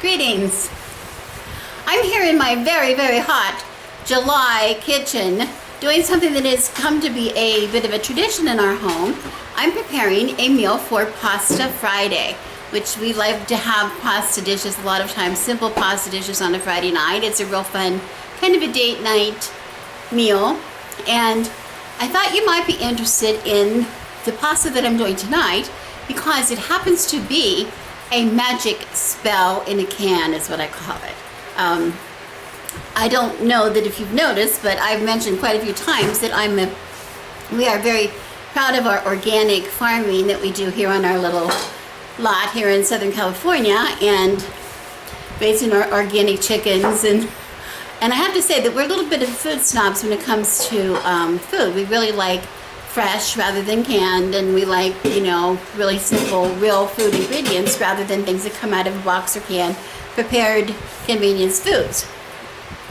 Greetings. I'm here in my very, very hot July kitchen doing something that has come to be a bit of a tradition in our home. I'm preparing a meal for Pasta Friday, which we like to have pasta dishes a lot of times, simple pasta dishes on a Friday night. It's a real fun kind of a date night meal. And I thought you might be interested in the pasta that I'm doing tonight because it happens to be a magic spell in a can is what I call it. I don't know that if you've noticed, but I've mentioned quite a few times that we are very proud of our organic farming that we do here on our little lot here in Southern California, and raising our organic chickens. And I have to say that we're a little bit of food snobs when it comes to food. We really like fresh rather than canned, and we like, really simple, real food ingredients rather than things that come out of a box or can, prepared convenience foods.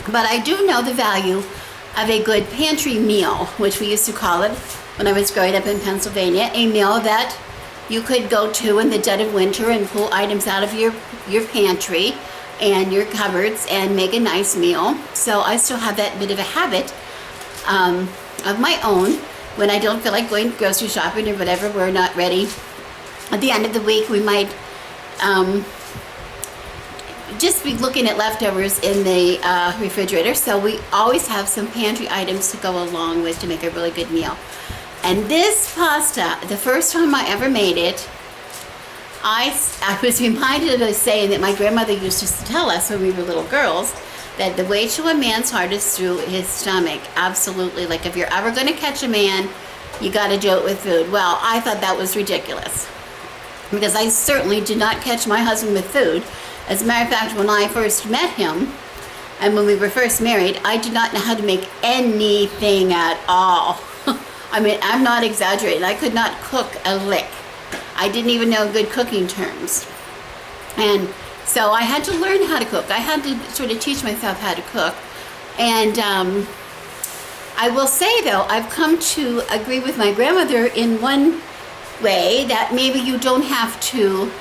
But I do know the value of a good pantry meal, which we used to call it when I was growing up in Pennsylvania, a meal that you could go to in the dead of winter and pull items out of your pantry and your cupboards and make a nice meal. So I still have that bit of a habit of my own. When I don't feel like going grocery shopping or whatever, we're not ready. At the end of the week, we might just be looking at leftovers in the refrigerator. So we always have some pantry items to go along with to make a really good meal. And this pasta, the first time I ever made it, I was reminded of saying that my grandmother used to tell us when we were little girls, that the way to a man's heart is through his stomach. Absolutely. Like if you're ever going to catch a man, you got to do it with food. Well, I thought that was ridiculous, because I certainly did not catch my husband with food. As a matter of fact, when I first met him and when we were first married, I did not know how to make anything at all. I mean, I'm not exaggerating. I could not cook a lick. I didn't even know good cooking terms. And so I had to learn how to cook. I had to sort of teach myself how to cook. And I will say, though, I've come to agree with my grandmother in one way, that maybe you don't have to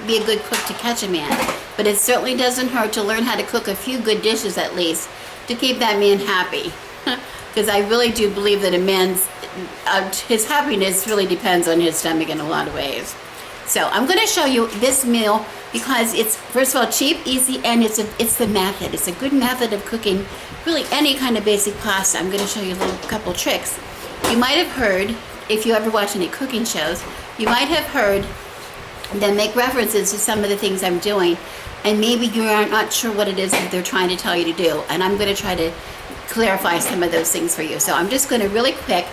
be a good cook to catch a man. But it certainly doesn't hurt to learn how to cook a few good dishes at least to keep that man happy. Because I really do believe that a man's, his happiness really depends on his stomach in a lot of ways. So I'm going to show you this meal because it's, first of all, cheap, easy, and it's the method. It's a good method of cooking really any kind of basic pasta. I'm going to show you a couple tricks. You might have heard, if you ever watch any cooking shows, you might have heard them make references to some of the things I'm doing, and maybe you are not sure what it is that they're trying to tell you to do, and I'm going to try to clarify some of those things for you. So I'm just going to really quick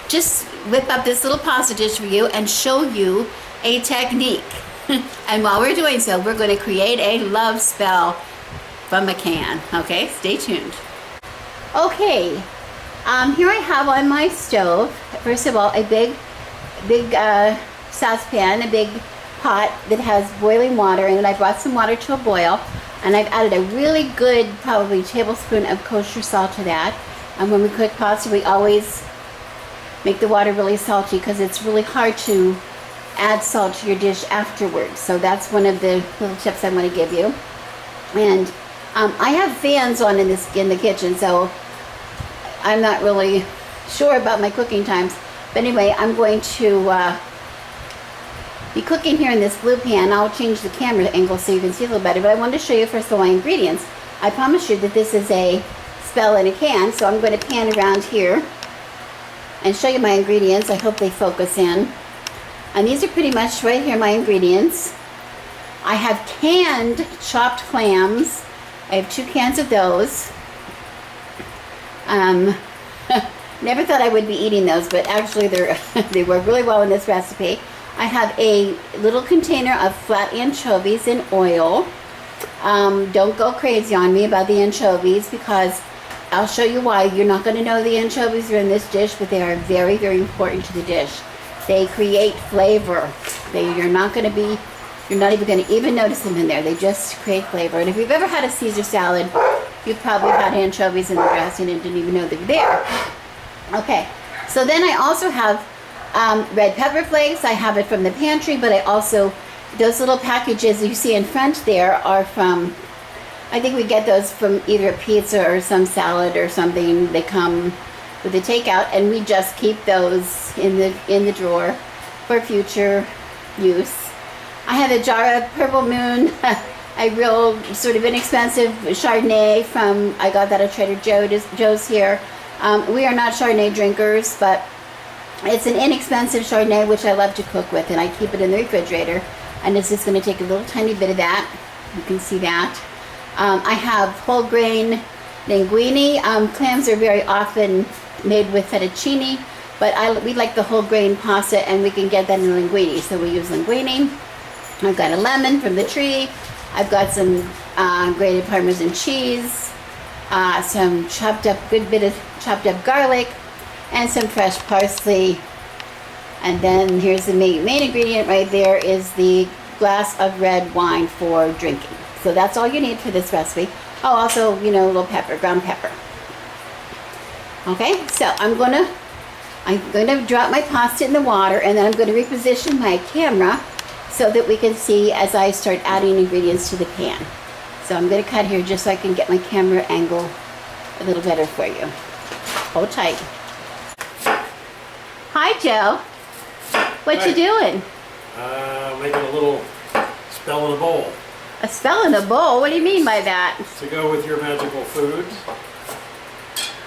just whip up this little pasta dish for you and show you a technique. And while we're doing so, we're going to create a love spell from a can. Okay, stay tuned. Okay, here I have on my stove, first of all, a big saucepan, a big pot that has boiling water in it. I brought some water to a boil, and I've added a really good, probably tablespoon of kosher salt to that. And when we cook pasta, we always make the water really salty because it's really hard to add salt to your dish afterwards. So that's one of the little tips I'm going to give you. And I have fans on in the kitchen, so I'm not really sure about my cooking times. But anyway, I'm going to be cooking here in this blue pan. I'll change the camera angle so you can see a little better, but I wanted to show you first of all my ingredients. I promised you that this is a spell in a can, so I'm going to pan around here and show you my ingredients. I hope they focus in. And these are pretty much right here, my ingredients. I have canned chopped clams. I have 2 cans of those. Never thought I would be eating those, but actually they work really well in this recipe. I have a little container of flat anchovies in oil. Don't go crazy on me about the anchovies, because I'll show you why. You're not going to know the anchovies are in this dish, but they are very, very important to the dish. They create flavor. You're not even going to even notice them in there. They just create flavor. And if you've ever had a Caesar salad, you've probably had anchovies in the dressing and didn't even know they were there. Okay, so then I also have red pepper flakes. I have it from the pantry, but I also those little packages you see in front there are from, I think we get those from either pizza or some salad or something. They come with the takeout, and we just keep those in the drawer for future use. I have a jar of Purple Moon, a real sort of inexpensive Chardonnay from, I got that at Trader Joe's here. We are not Chardonnay drinkers, but it's an inexpensive Chardonnay which I love to cook with, and I keep it in the refrigerator. And it's just going to take a little tiny bit of that. You can see that. I have whole grain linguine. Clams are very often made with fettuccine, but we like the whole grain pasta, and we can get that in linguine. So we use linguine. I've got a lemon from the tree. I've got some grated Parmesan cheese, some good bit of chopped up garlic, and some fresh parsley. And then here's the main ingredient right there is the glass of red wine for drinking. So that's all you need for this recipe. Oh, also, a little pepper, ground pepper. Okay, so I'm gonna drop my pasta in the water, and then I'm gonna reposition my camera so that we can see as I start adding ingredients to the pan. So I'm gonna cut here just so I can get my camera angle a little better for you. Hold tight. Hi, Joe. What you doing? Making a little spell in a bowl. A spell in a bowl? What do you mean by that? To go with your magical food.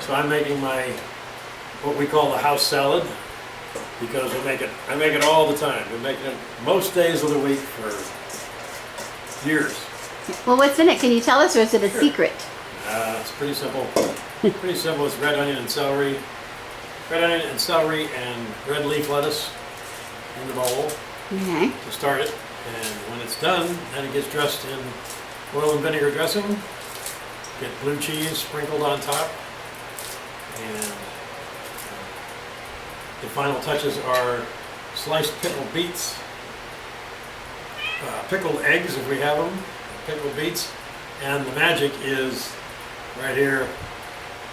So I'm making what we call the house salad, because I make it all the time. We're making it most days of the week for years. Well, what's in it? Can you tell us, or is it a secret? It's pretty simple. Pretty simple. It's red onion and celery. Red onion and celery and red leaf lettuce in the bowl to start it. And when it's done, then it gets dressed in oil and vinegar dressing. Get blue cheese sprinkled on top. And the final touches are sliced pickled beets, pickled eggs if we have them, pickled beets, and the magic is right here,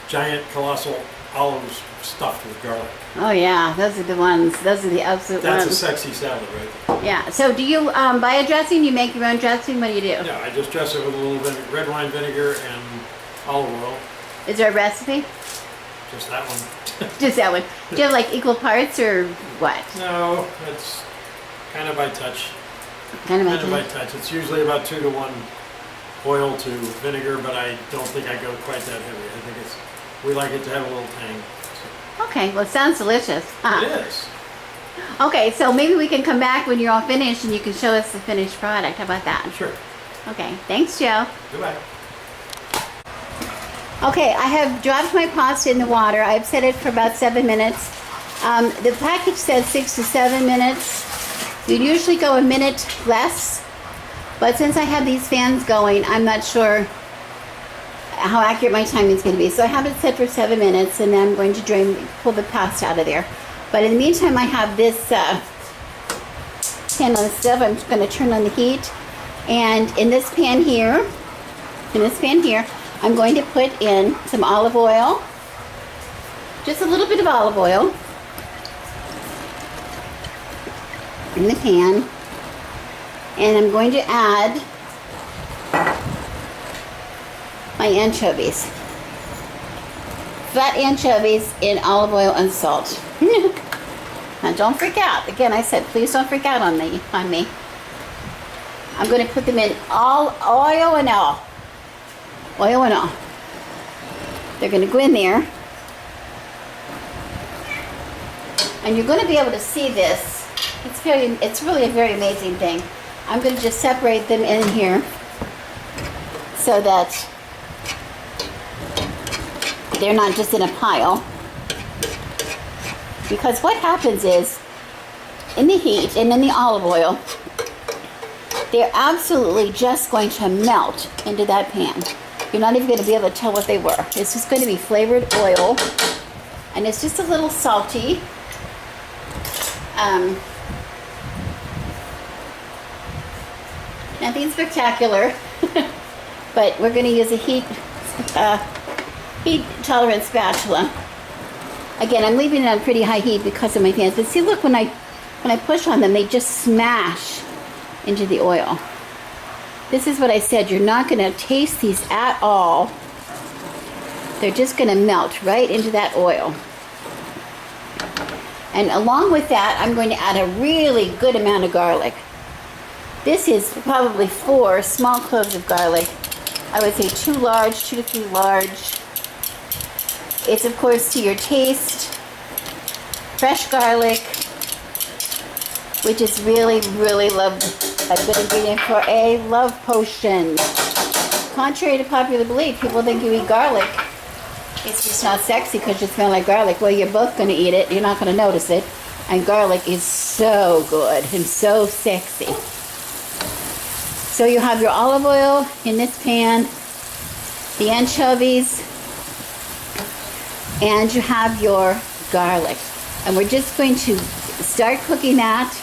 giant colossal olives stuffed with garlic. Oh yeah, those are the ones. Those are the absolute ones. That's a sexy salad right there. Yeah. So do you buy a dressing? You make your own dressing? What do you do? Yeah, I just dress it with a little red wine vinegar and olive oil. Is there a recipe? Just that one. Just that one. Do you have like equal parts or what? No, it's kind of by touch. Kind of by touch. It's usually about 2 to 1 oil to vinegar, but I don't think I go quite that heavy. I think we like it to have a little tang. So. Okay, well it sounds delicious. It is. Okay, so maybe we can come back when you're all finished and you can show us the finished product. How about that? Sure. Okay, thanks, Joe. Goodbye. Okay, I have dropped my pasta in the water. I've set it for about 7 minutes. The package says 6 to 7 minutes. You usually go a minute less, but since I have these fans going, I'm not sure how accurate my timing is going to be. So I have it set for 7 minutes, and then I'm going to pull the pasta out of there. But in the meantime, I have this pan on the stove. I'm just going to turn on the heat, and in this pan here, I'm going to put in some olive oil, just a little bit of olive oil in the pan, and I'm going to add my anchovies. Fat anchovies in olive oil and salt. Now don't freak out. Again, I said please don't freak out on me. I'm going to put them in all oil and all. Oil and all. They're going to go in there. And you're going to be able to see this. It's really a very amazing thing. I'm going to just separate them in here so that they're not just in a pile. Because what happens is, in the heat and in the olive oil, they're absolutely just going to melt into that pan. You're not even going to be able to tell what they were. It's just going to be flavored oil, and it's just a little salty. Nothing spectacular, but we're going to use a heat tolerant spatula. Again, I'm leaving it on pretty high heat because of my fans. But see, look, when I push on them, they just smash into the oil. This is what I said, you're not going to taste these at all. They're just going to melt right into that oil. And along with that, I'm going to add a really good amount of garlic. This is probably 4 small cloves of garlic. I would say 2 to 3 large. It's of course to your taste. Fresh garlic, which is really, really loved, a good ingredient for a love potion. Contrary to popular belief, people think you eat garlic, it's just not sexy because you smell like garlic. Well, you're both going to eat it. You're not going to notice it. And garlic is so good and so sexy. So you have your olive oil in this pan, the anchovies, and you have your garlic. And we're just going to start cooking that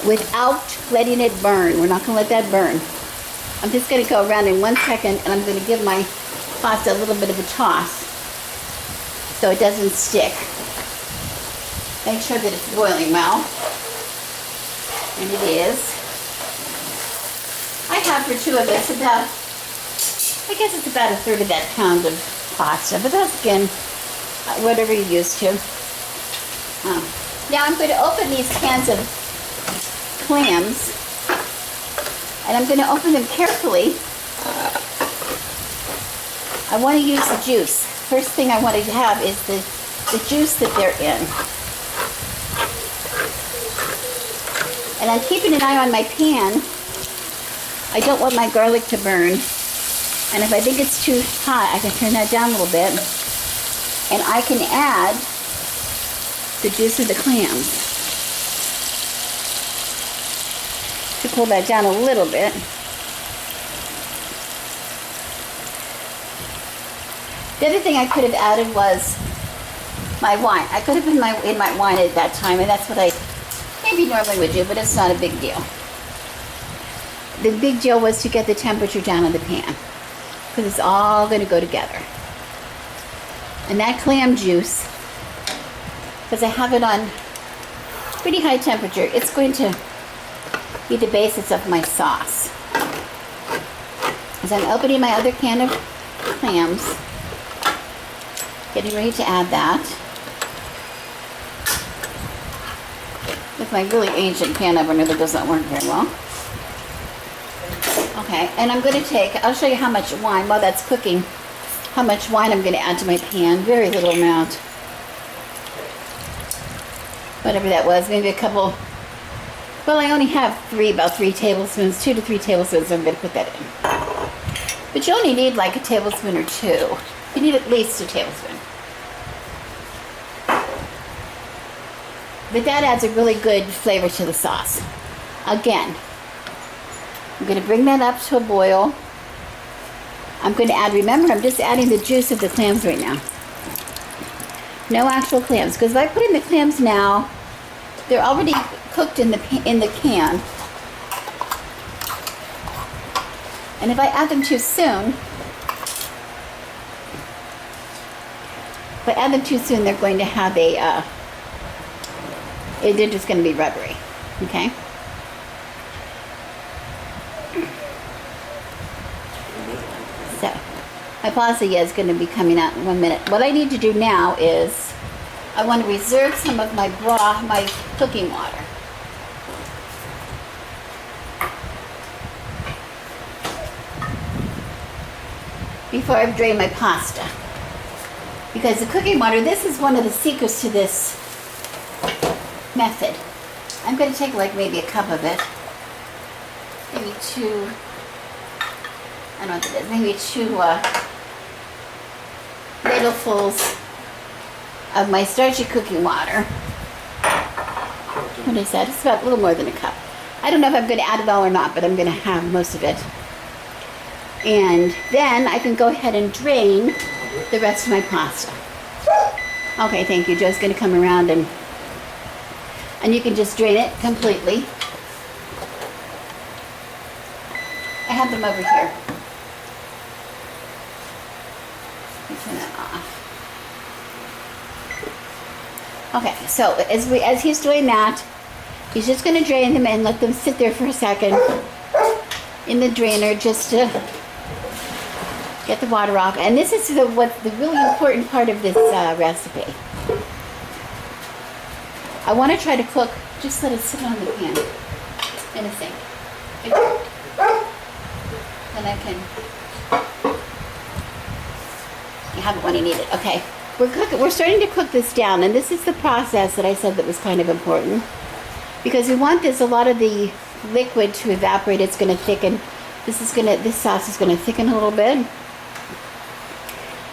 without letting it burn. We're not going to let that burn. I'm just going to go around in 1 second and I'm going to give my pasta a little bit of a toss so it doesn't stick. Make sure that it's boiling well. And it is. I have for 2 of us about, I guess it's about 1/3 of that pound of pasta, but that's again, whatever you're used to. Now I'm going to open these cans of clams, and I'm going to open them carefully. I want to use the juice. First thing I want to have is the juice that they're in. And I'm keeping an eye on my pan. I don't want my garlic to burn. And if I think it's too hot, I can turn that down a little bit. And I can add the juice of the clams to cool that down a little bit. The other thing I could have added was my wine. I could have been in my wine at that time, and that's what I maybe normally would do, but it's not a big deal. The big deal was to get the temperature down on the pan, because it's all going to go together. And that clam juice, because I have it on pretty high temperature, it's going to be the basis of my sauce. As I'm opening my other can of clams, getting ready to add that. With my really ancient can opener that doesn't work very well. Okay, and I'm going to I'll show you how much wine, while that's cooking, how much wine I'm going to add to my pan. Very little amount. Whatever that was, maybe a couple. Well, I only have about 3 tablespoons, 2 to 3 tablespoons, so I'm going to put that in. But you only need like a tablespoon or 2. You need at least a tablespoon. But that adds a really good flavor to the sauce. Again, I'm going to bring that up to a boil. I'm going to add, remember, I'm just adding the juice of the clams right now. No actual clams, because if I put in the clams now, they're already cooked in the can. And if I add them too soon, they're going to have they're just going to be rubbery, okay? So, my pasta is going to be coming out in 1 minute. What I need to do now is, I want to reserve some of my broth, my cooking water. Before I drain my pasta. Because the cooking water, this is one of the secrets to this method. I'm going to take like maybe a cup of it. Maybe 2, I don't know what it is, maybe 2 ladlefuls of my starchy cooking water. What is that? It's about a little more than a cup. I don't know if I'm going to add it all or not, but I'm going to have most of it. And then I can go ahead and drain the rest of my pasta. Okay, thank you. Joe's going to come around and you can just drain it completely. I have them over here. Let me turn that off. Okay, so as he's doing that, He's just going to drain them and let them sit there for a second in the drainer just to get the water off. And this is the really important part of this recipe. I want to try to cook, just let it sit on the pan in a sink. Then I can have it when I need it. Okay, we're starting to cook this down, and this is the process that I said that was kind of important, because we want a lot of the liquid to evaporate. It's going to thicken. This sauce is going to thicken a little bit,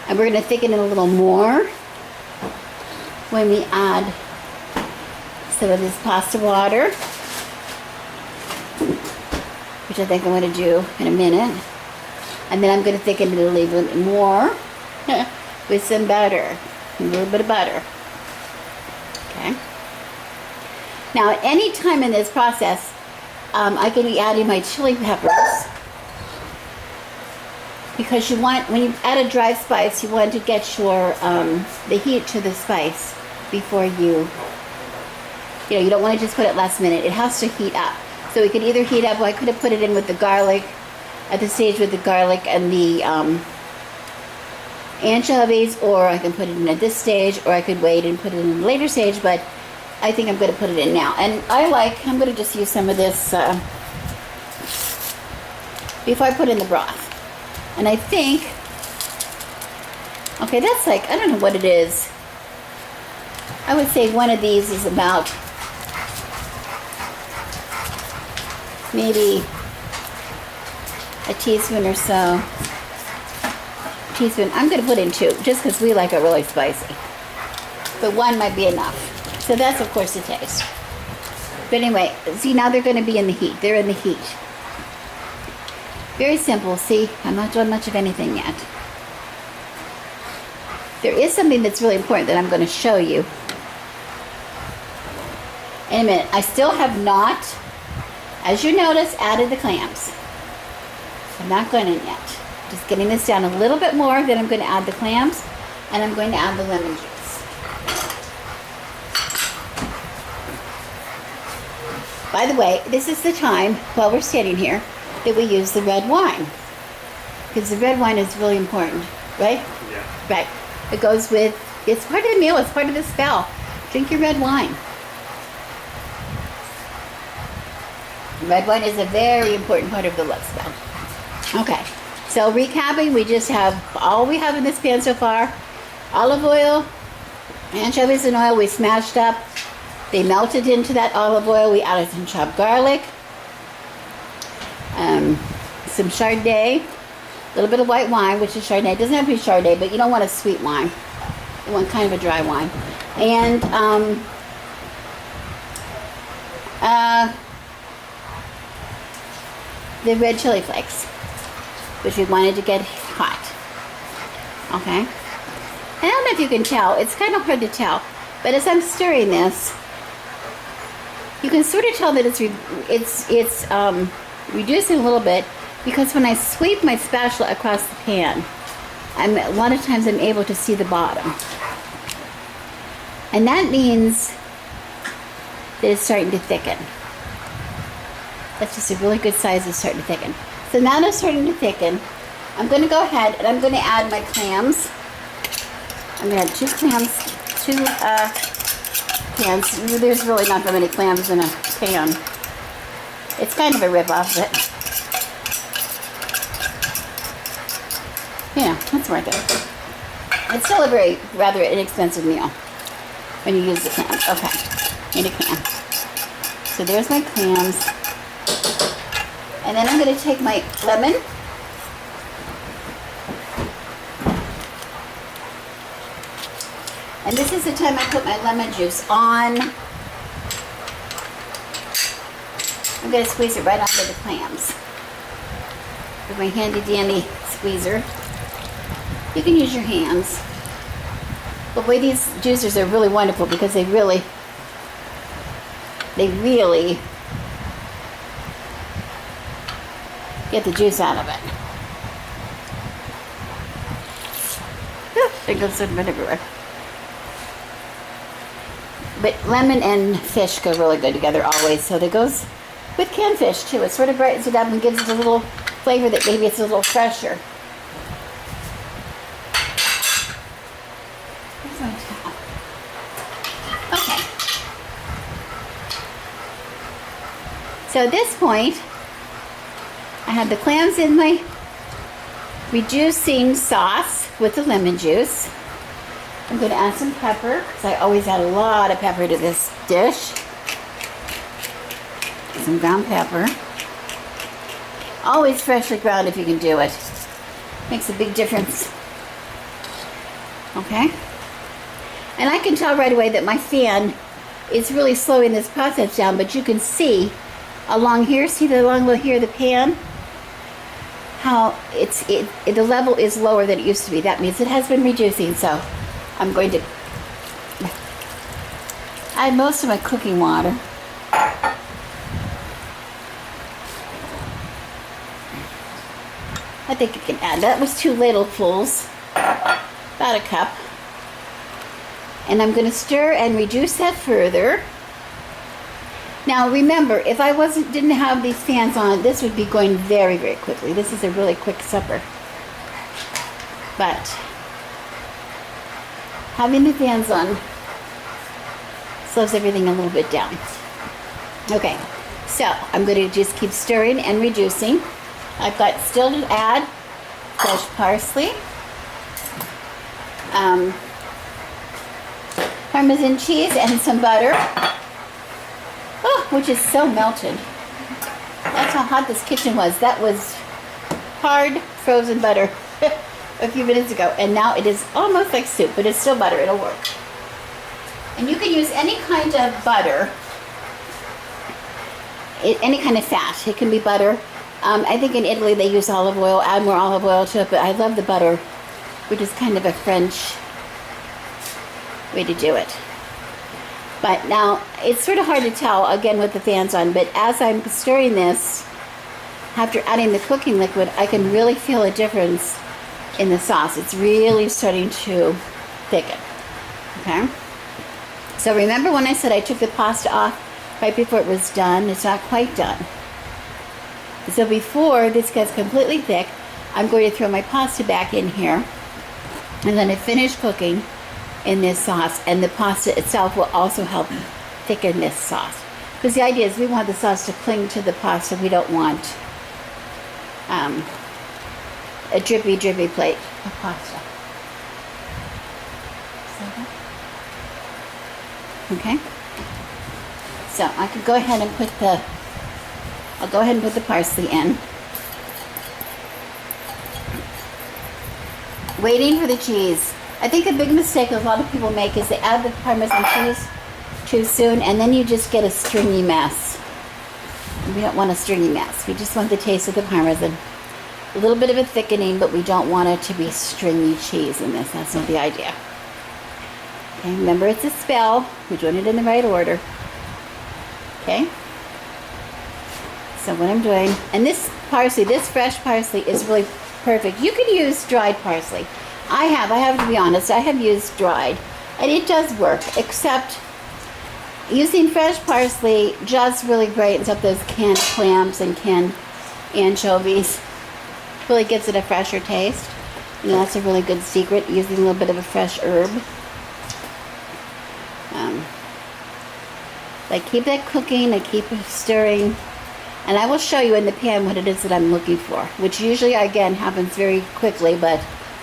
and we're going to thicken it a little more when we add some of this pasta water, which I think I'm going to do in a minute. And then I'm going to thicken it a little bit more with some butter, a little bit of butter. Okay. Now, at any time in this process, I can be adding my chili peppers, because you want, when you add a dry spice, you want to get your the heat to the spice before you don't want to just put it last minute. It has to heat up. So it could either heat up, I could have put it in with the garlic, at the stage with the garlic and the anchovies, or I can put it in at this stage, or I could wait and put it in a later stage, but I think I'm going to put it in now. And I'm going to just use some of this before I put in the broth. And I think, okay, that's like, I don't know what it is. I would say one of these is about maybe a teaspoon or so. I'm going to put in 2, just because we like it really spicy. But 1 might be enough. So that's, of course, the taste. But anyway, see, now they're going to be in the heat. They're in the heat. Very simple. See, I'm not doing much of anything yet. There is something that's really important that I'm going to show you in a minute. I still have not, as you notice, added the clams. I'm not going in yet. Just getting this down a little bit more, then I'm going to add the clams, and I'm going to add the lemon juice. By the way, this is the time, while we're standing here, that we use the red wine. Because the red wine is really important, right? Yeah. Right. It goes with, it's part of the meal, it's part of the spell. Drink your red wine. Red wine is a very important part of the love spell. Okay, so recapping, we just have, all we have in this pan so far, olive oil, anchovies and oil we smashed up. They melted into that olive oil. We added some chopped garlic, some Chardonnay, a little bit of white wine, which is Chardonnay. It doesn't have to be Chardonnay, but you don't want a sweet wine. You want kind of a dry wine. And the red chili flakes, which we wanted to get hot. Okay? I don't know if you can tell. It's kind of hard to tell. But as I'm stirring this, you can sort of tell that it's reducing a little bit, because when I sweep my spatula across the pan, a lot of times I'm able to see the bottom. And that means that it's starting to thicken. That's just a really good size. It's starting to thicken. So now that it's starting to thicken, I'm going to go ahead and I'm going to add my clams. I'm going to add 2 cans. There's really not that many clams in a pan. It's kind of a rip-off, but it's worth it. It's still a rather inexpensive meal when you use the clams. Okay, in a can. So there's my clams. And then I'm going to take my lemon. And this is the time I put my lemon juice on. I'm going to squeeze it right onto the clams with my handy dandy squeezer. You can use your hands. But boy, these juicers are really wonderful, because they really get the juice out of it. There goes cinnamon everywhere. But lemon and fish go really good together always, so that goes with canned fish too. It sort of brightens it up and gives it a little flavor that maybe it's a little fresher. Where's my towel? Okay. So at this point, I have the clams in my reducing sauce with the lemon juice. I'm going to add some pepper, because I always add a lot of pepper to this dish. Some ground pepper. Always freshly ground if you can do it. Makes a big difference. Okay? And I can tell right away that my fan is really slowing this process down, but you can see along here, see the along here, the pan? How the level is lower than it used to be. That means it has been reducing, so I'm going to add most of my cooking water. I think you can add, that was 2 ladlefuls, about a cup. And I'm going to stir and reduce that further. Now remember, if I didn't have these fans on, this would be going very, very quickly. This is a really quick supper. But having the fans on slows everything a little bit down. Okay, so I'm going to just keep stirring and reducing. I've got still to add fresh parsley, Parmesan cheese, and some butter. Oh, which is so melted. That's how hot this kitchen was. That was hard frozen butter a few minutes ago, and now it is almost like soup, but it's still butter. It'll work. And you can use any kind of butter, any kind of fat. It can be butter. I think in Italy they use olive oil. Add more olive oil to it, but I love the butter, which is kind of a French way to do it. But now, it's sort of hard to tell, again, with the fans on, but as I'm stirring this, after adding the cooking liquid, I can really feel a difference in the sauce. It's really starting to thicken, okay? So remember when I said I took the pasta off right before it was done? It's not quite done. So before this gets completely thick, I'm going to throw my pasta back in here, and then I finish cooking in this sauce, and the pasta itself will also help thicken this sauce. Because the idea is we want the sauce to cling to the pasta. We don't want a drippy plate of pasta. Okay? So I could go ahead and I'll go ahead and put the parsley in. Waiting for the cheese. I think a big mistake a lot of people make is they add the Parmesan cheese too soon, and then you just get a stringy mess. We don't want a stringy mess. We just want the taste of the Parmesan. A little bit of a thickening, but we don't want it to be stringy cheese in this. That's not the idea. Okay, remember it's a spell. We're doing it in the right order. Okay? So what I'm doing, and this parsley, this fresh parsley is really perfect. You can use dried parsley. I have to be honest, I have used dried, and it does work, except using fresh parsley just really brightens up those canned clams and canned anchovies. Really gives it a fresher taste. You know, that's a really good secret, using a little bit of a fresh herb. I keep that cooking, I keep stirring, and I will show you in the pan what it is that I'm looking for, which usually, again, happens very quickly, but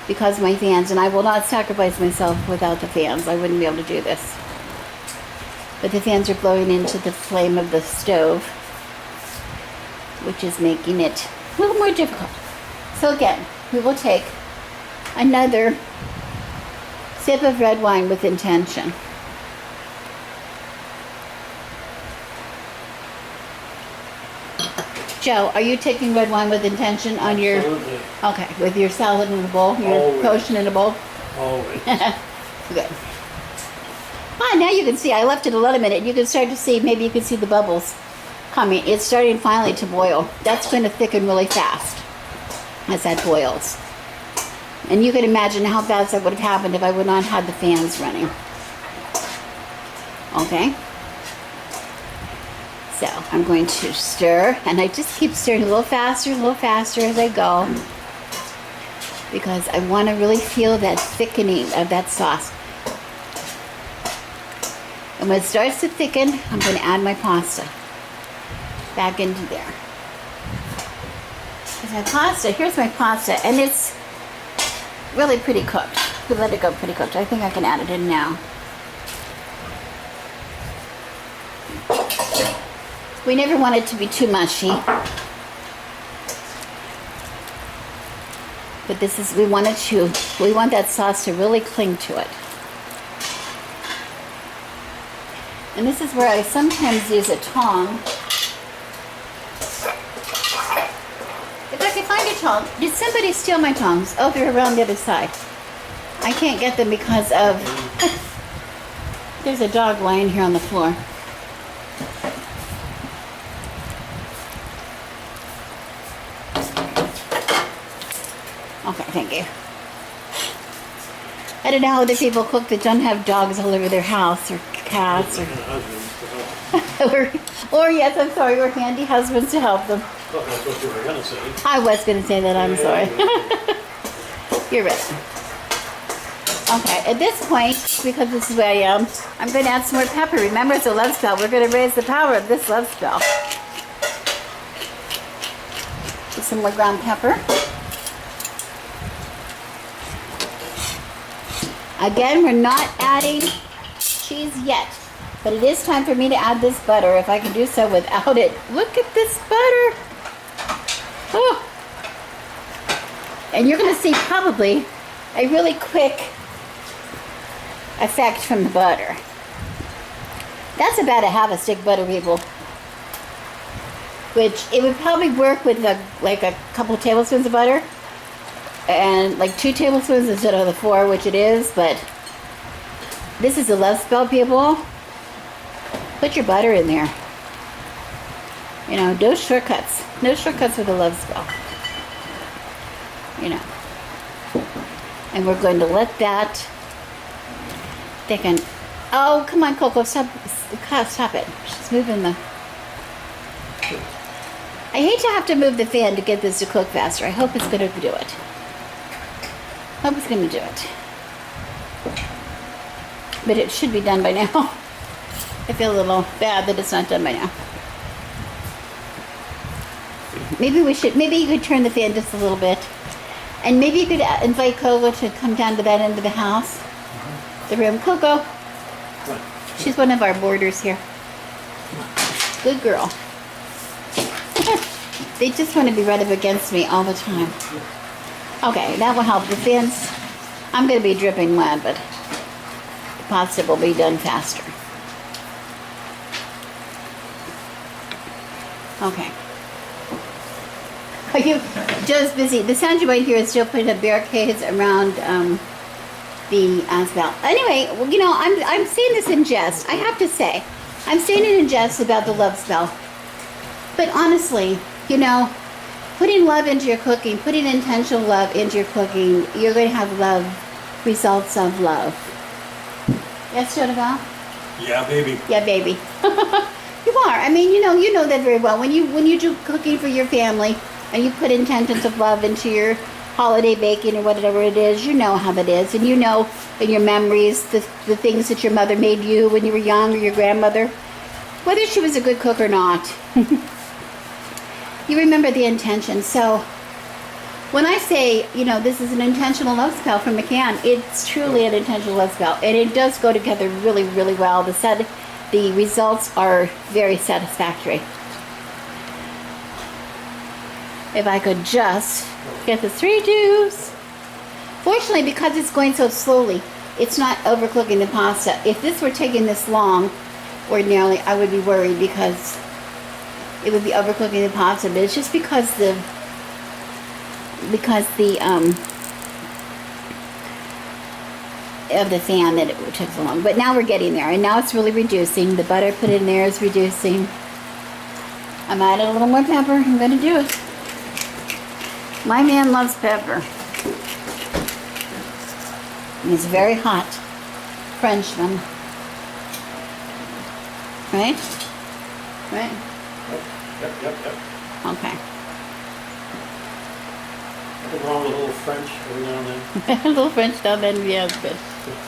because of my fans, and I will not sacrifice myself without the fans. I wouldn't be able to do this. But the fans are blowing into the flame of the stove, which is making it a little more difficult. So again, we will take another sip of red wine with intention. Joe, are you taking red wine with intention on your... Absolutely. Okay, with your salad in a bowl, your Always. potion in a bowl? Always. Good. Ah, now you can see, I left it a little minute. You can start to see, maybe you can see the bubbles coming. It's starting finally to boil. That's going to thicken really fast as that boils. And you can imagine how fast that would have happened if I would not have had the fans running. Okay. So I'm going to stir, and I just keep stirring a little faster as I go, because I want to really feel that thickening of that sauce. And when it starts to thicken, I'm going to add my pasta back into there. Because my pasta, here's my pasta, and it's really pretty cooked. We let it go pretty cooked. I think I can add it in now. We never want it to be too mushy. But this is, we want that sauce to really cling to it. And this is where I sometimes use a tong. If I can find a tong. Did somebody steal my tongs? Oh, they're around the other side. I can't get them because of, there's a dog lying here on the floor. Okay, thank you. I don't know how other people cook that don't have dogs all over their house, or cats, or yes, I'm sorry, or handy husbands to help them. Oh, that's what you were going to say. I was going to say that, I'm sorry. You're right. Okay, at this point, because this is where I am, I'm going to add some more pepper. Remember, it's a love spell. We're going to raise the power of this love spell. With some more ground pepper. Again, we're not adding cheese yet, but it is time for me to add this butter, if I can do so without it. Look at this butter. Oh. And you're going to see probably a really quick effect from the butter. That's about a half a stick butter, people. Which, it would probably work with like a couple tablespoons of butter. And like 2 tablespoons instead of the 4, which it is, but this is a love spell, people. Put your butter in there. You know, no shortcuts. No shortcuts with a love spell. You know. And we're going to let that thicken. Oh, come on, Coco, stop it. She's moving the... I hate to have to move the fan to get this to cook faster. I hope it's going to do it. I was going to do it. But it should be done by now. I feel a little bad that it's not done by now. Maybe you could turn the fan just a little bit. And maybe you could invite Coco to come down to that end of the house. The room. Coco. She's one of our boarders here. Good girl. They just want to be right up against me all the time. Okay, that will help. The fans, I'm going to be dripping wet, but the pasta will be done faster. Okay. Are you just busy? The sound you might hear is still putting up barricades around the spell. Anyway, well, you know, I'm saying this in jest. I have to say, I'm saying it in jest about the love spell. But honestly, you know, putting love into your cooking, putting intentional love into your cooking, you're going to have love, results of love. Yes, Jonathan? Yeah, baby. Yeah, baby. You are. I mean, you know that very well. When you do cooking for your family and you put intentions of love into your holiday baking or whatever it is, you know how that is. And you know in your memories the things that your mother made you when you were young, or your grandmother, whether she was a good cook or not. You remember the intention. So when I say, you know, this is an intentional love spell from McCann, it's truly an intentional love spell. And it does go together really, really well. The results are very satisfactory. If I could just get the 3 juice. Fortunately, because it's going so slowly, it's not overcooking the pasta. If this were taking this long, ordinarily, I would be worried because it would be overcooking the pasta, but it's just because the of the fan that it took so long. But now we're getting there, and now it's really reducing. The butter put in there is reducing. I'm adding a little more pepper. I'm going to do it. My man loves pepper. He's a very hot Frenchman. Right? Right? Yep. Okay. Nothing wrong with a little French every now and then. A little French down then, yeah, it's good.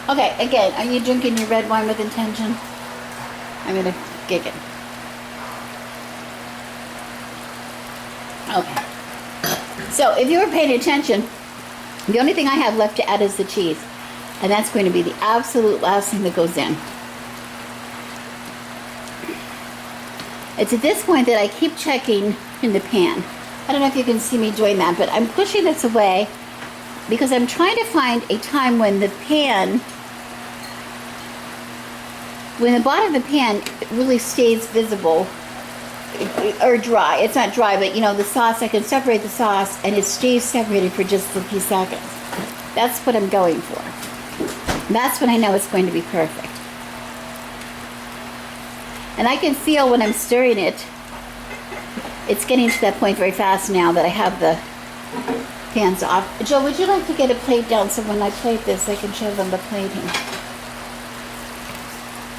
Okay, again, are you drinking your red wine with intention? I'm gonna gig it. Okay. So if you were paying attention, the only thing I have left to add is the cheese. And that's going to be the absolute last thing that goes in. It's at this point that I keep checking in the pan. I don't know if you can see me doing that, but I'm pushing this away because I'm trying to find a time when the pan, when the bottom of the pan really stays visible or dry. It's not dry, but you know, the sauce, I can separate the sauce and it stays separated for just a few seconds. That's what I'm going for. That's when I know it's going to be perfect. And I can feel when I'm stirring it, it's getting to that point very fast now that I have the pans off. Joe, would you like to get a plate down so when I plate this, I can show them the plating?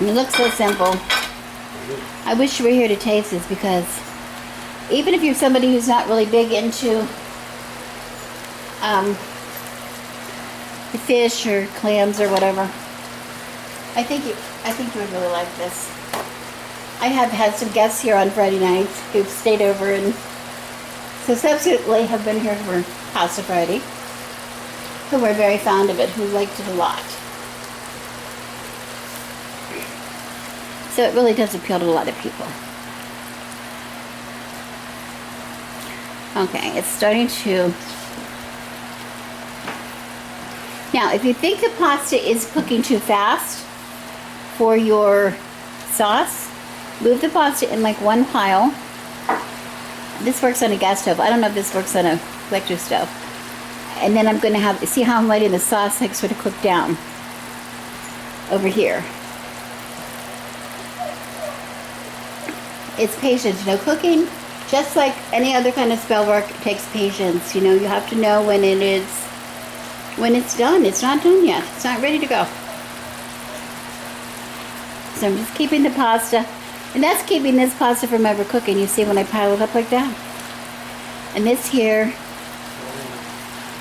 And it looks so simple. I wish you were here to taste this because even if you're somebody who's not really big into the fish or clams or whatever, I think you would really like this. I have had some guests here on Friday nights who've stayed over and so subsequently have been here for Pasta Friday, who were very fond of it, who liked it a lot. So it really does appeal to a lot of people. Okay, it's starting to... Now, if you think the pasta is cooking too fast for your sauce, move the pasta in like one pile. This works on a gas stove. I don't know if this works on a electric stove. And then I'm going to have, see how I'm letting the sauce like sort of cook down over here. It's patience, you know, cooking, just like any other kind of spell work, takes patience. You know, you have to know when it's done. It's not done yet. It's not ready to go. So I'm just keeping the pasta. And that's keeping this pasta from overcooking. You see when I pile it up like that? And this here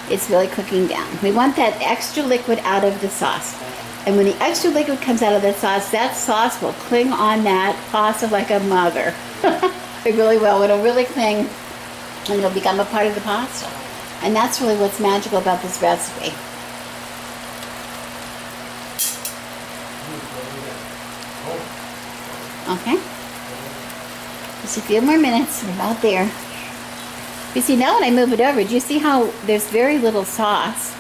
is really cooking down. We want that extra liquid out of the sauce. And when the extra liquid comes out of the sauce, that sauce will cling on that pasta like a mother. It really will. It'll really cling and it'll become a part of the pasta. And that's really what's magical about this recipe. Okay, just a few more minutes, we're about there. You see, now when I move it over, do you see how there's very little sauce?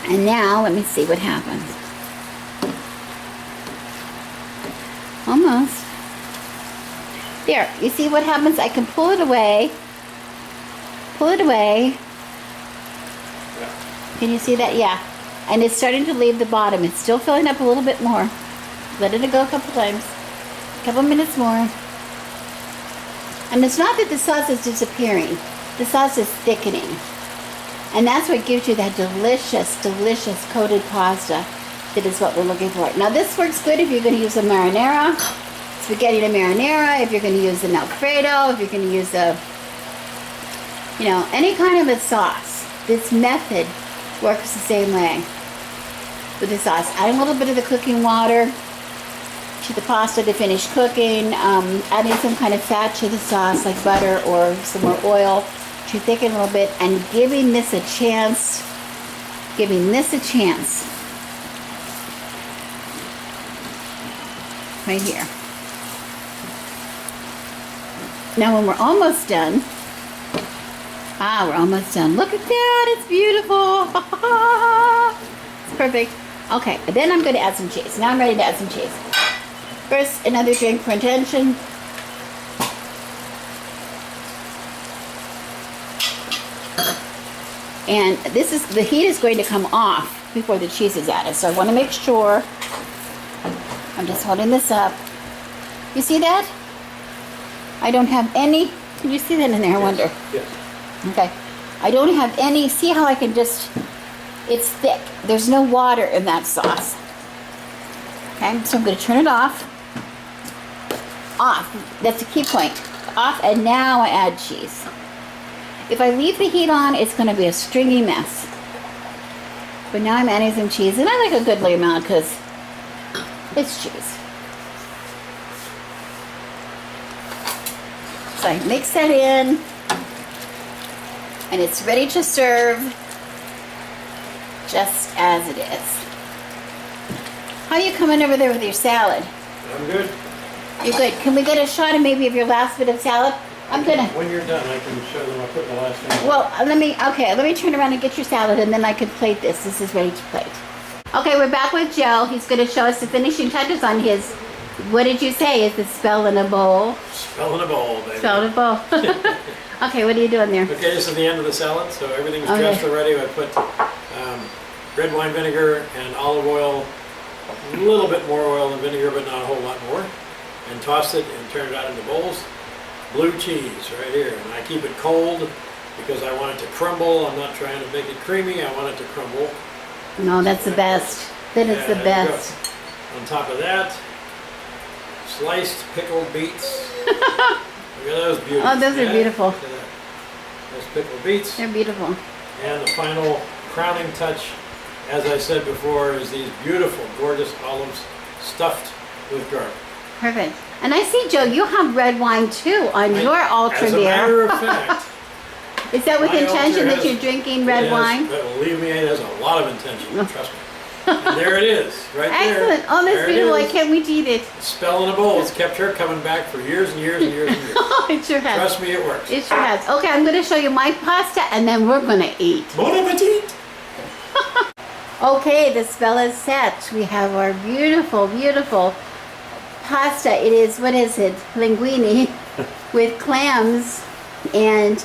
And now, let me see what happens. Almost. There, you see what happens? I can pull it away. Pull it away. Can you see that? Yeah. And it's starting to leave the bottom. It's still filling up a little bit more. Let it go a couple times. A couple minutes more. And it's not that the sauce is disappearing. The sauce is thickening. And that's what gives you that delicious, delicious coated pasta that is what we're looking for. Now this works good if you're going to use a marinara, spaghetti to marinara, if you're going to use an Alfredo, if you're going to use a, you know, any kind of a sauce. This method works the same way with the sauce. Add a little bit of the cooking water to the pasta to finish cooking, adding some kind of fat to the sauce like butter or some more oil to thicken a little bit, and giving this a chance, right here. Now when we're almost done, we're almost done. Look at that, it's beautiful. It's perfect. Okay, then I'm going to add some cheese. Now I'm ready to add some cheese. First, another drink for intention. And this is, the heat is going to come off before the cheese is added. So I want to make sure, I'm just holding this up. You see that? I don't have any, can you see that in there, I wonder? Yes. Okay. I don't have any, see how I can just, it's thick. There's no water in that sauce. Okay, so I'm going to turn it off. off. That's the key point. Off, and now I add cheese. If I leave the heat on, it's going to be a stringy mess. But now I'm adding some cheese, and I like a goodly amount because it's cheese. So I mix that in, and it's ready to serve just as it is. How are you coming over there with your salad? I'm good. You're good. Can we get a shot of maybe of your last bit of salad? I'm gonna. When you're done, I can show them I put the last thing. Well, let me turn around and get your salad, and then I can plate this. This is ready to plate. Okay, we're back with Joe. He's going to show us the finishing touches on his, what did you say? Is the spell in a bowl? Spell in a bowl, baby. Spell in a bowl. Okay, what are you doing there? Okay, this is the end of the salad, so everything's Okay. dressed already. I put red wine vinegar and olive oil, a little bit more oil than vinegar, but not a whole lot more, and tossed it and turned it out into bowls. Blue cheese right here, and I keep it cold because I want it to crumble. I'm not trying to make it creamy, I want it to crumble. No, that's the best. Then it's the Yeah, there you best. go. On top of that, sliced pickled beets. Look at those beauties. Oh, those are beautiful. Look at that. Those pickled beets. They're beautiful. And the final crowning touch, as I said before, is these beautiful, gorgeous olives stuffed with garlic. Perfect. And I see, Joe, you have red wine too on your altar As a there. matter of fact, Is that with my intention altar that has- you're drinking red it has- wine? but believe me, it has a lot of intention. Trust me. And there it is, right there. Excellent. Oh, that's There it beautiful. I is. can't wait to eat it. Spell in a bowl. It's kept her coming back for years and years and years and years. Oh, it sure has. Trust me, it works. It sure has. Okay, I'm going to show you my pasta, and then we're going to eat. Bon appetit! Okay, the spell is set. We have our beautiful, beautiful pasta. It is, what is it? Linguine with clams and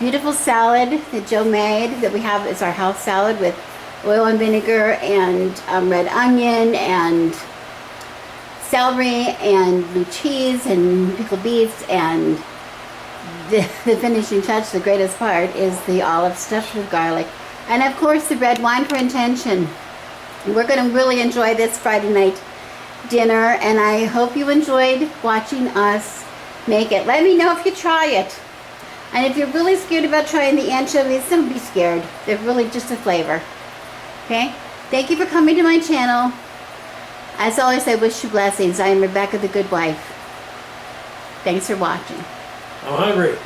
beautiful salad that Joe made that we have. It's our house salad with oil and vinegar and red onion and celery and blue cheese and pickled beets, and the finishing touch, the greatest part, is the olive stuffed with garlic. And of course the red wine for intention. We're going to really enjoy this Friday night dinner, and I hope you enjoyed watching us make it. Let me know if you try it. And if you're really scared about trying the anchovies, don't be scared. They're really just a flavor. Okay? Thank you for coming to my channel. As always, I wish you blessings. I am Rebecca, the Good Wife. Thanks for watching. I'm hungry.